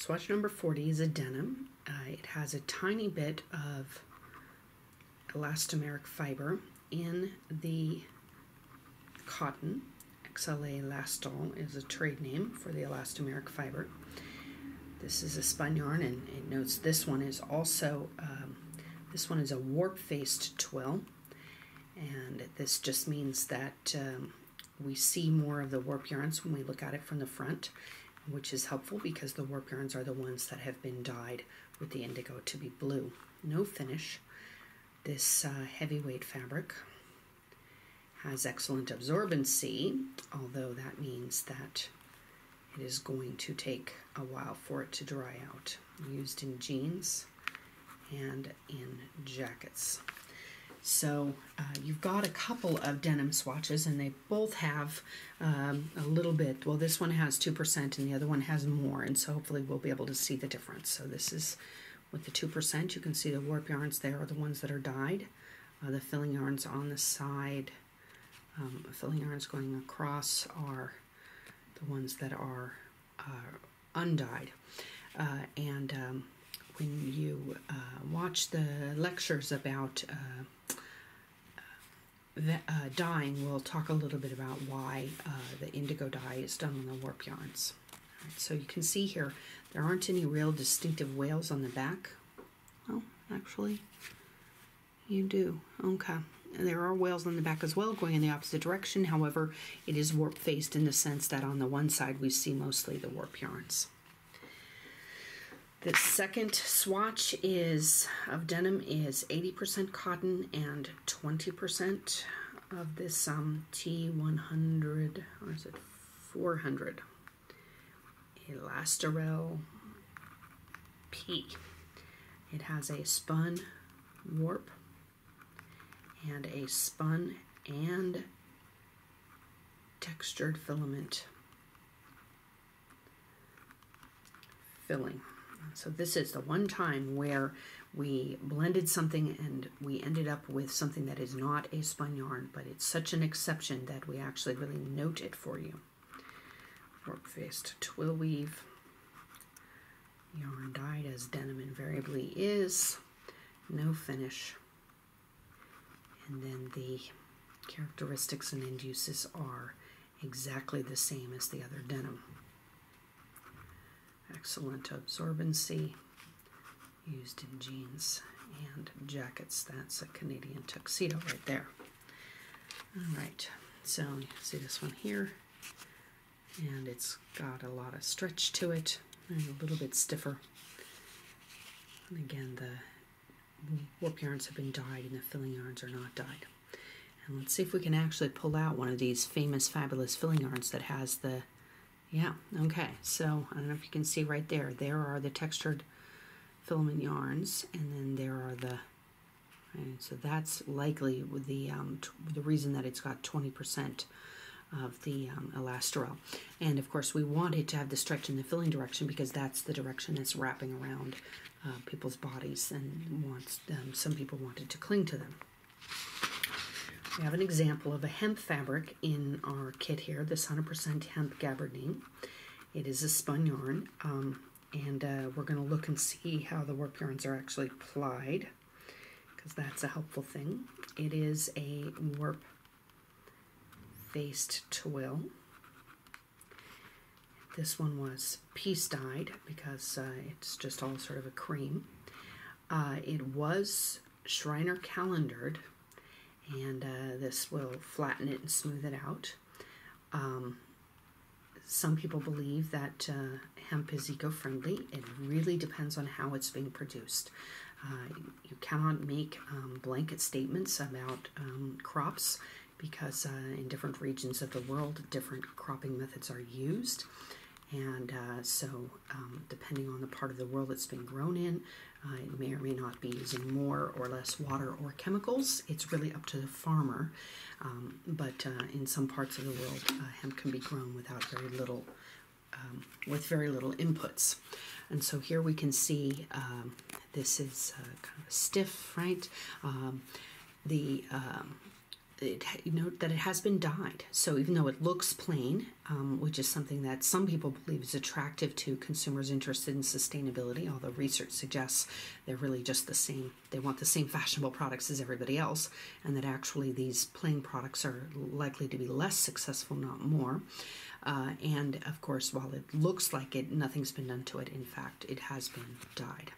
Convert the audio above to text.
Swatch number 40 is a denim. It has a tiny bit of elastomeric fiber in the cotton. XLA Elastol is a trade name for the elastomeric fiber. This is a spun yarn, and it notes this one is also this one is a warp-faced twill, and this just means that we see more of the warp yarns when we look at it from the front, which is helpful because the warp yarns are the ones that have been dyed with the indigo to be blue. No finish. This heavyweight fabric has excellent absorbency, although that means that it is going to take a while for it to dry out. Used in jeans and in jackets. So you've got a couple of denim swatches, and they both have a little bit. Well, this one has 2% and the other one has more, and so hopefully we'll be able to see the difference. So this is with the 2%. You can see the warp yarns there are the ones that are dyed. The filling yarns on the side, filling yarns going across are the ones that are undyed. When you watch the lectures about dyeing, we'll talk a little bit about why the indigo dye is done on the warp yarns. All right, so you can see here there aren't any real distinctive wales on the back. Oh, actually, you do. Okay. There are wales on the back as well, going in the opposite direction. However, it is warp-faced in the sense that on the one side we see mostly the warp yarns. The second swatch of denim is 80% cotton and 20% of this T100, or is it 400? Elastorel P. It has a spun warp and a spun and textured filament filling. So this is the one time where we blended something and we ended up with something that is not a spun yarn, but it's such an exception that we actually really note it for you. Warp-faced twill weave, yarn dyed as denim invariably is, no finish, and then the characteristics and end uses are exactly the same as the other denim. Excellent absorbency, used in jeans and jackets. That's a Canadian tuxedo right there. All right, so you can see this one here, and it's got a lot of stretch to it and a little bit stiffer. And again, the warp yarns have been dyed and the filling yarns are not dyed. And let's see if we can actually pull out one of these famous, fabulous filling yarns that has the, yeah, okay. So I don't know if you can see right there. There are the textured filament yarns, and then there are the, and so that's likely with the reason that it's got 20% of the elastorel. And of course we want it to have the stretch in the filling direction because that's the direction that's wrapping around people's bodies, and some people want it to cling to them. We have an example of a hemp fabric in our kit here, this 100% hemp gabardine. It is a spun yarn, and we're going to look and see how the warp yarns are actually plied, because that's a helpful thing. It is a warp-faced twill. This one was piece dyed because it's just all sort of a cream. It was Shriner calendared, and this will flatten it and smooth it out. Some people believe that hemp is eco-friendly. It really depends on how it's being produced. You cannot make blanket statements about crops because in different regions of the world, different cropping methods are used. And so depending on the part of the world it's been grown in, it may or may not be using more or less water or chemicals. It's really up to the farmer. But in some parts of the world, hemp can be grown without very little, with very little inputs. And so here we can see this is kind of stiff, right? The note that it has been dyed. So even though it looks plain, which is something that some people believe is attractive to consumers interested in sustainability, although research suggests they're really just the same. They want the same fashionable products as everybody else, and that actually these plain products are likely to be less successful, not more. And of course, while it looks like nothing's been done to it, in fact, it has been dyed.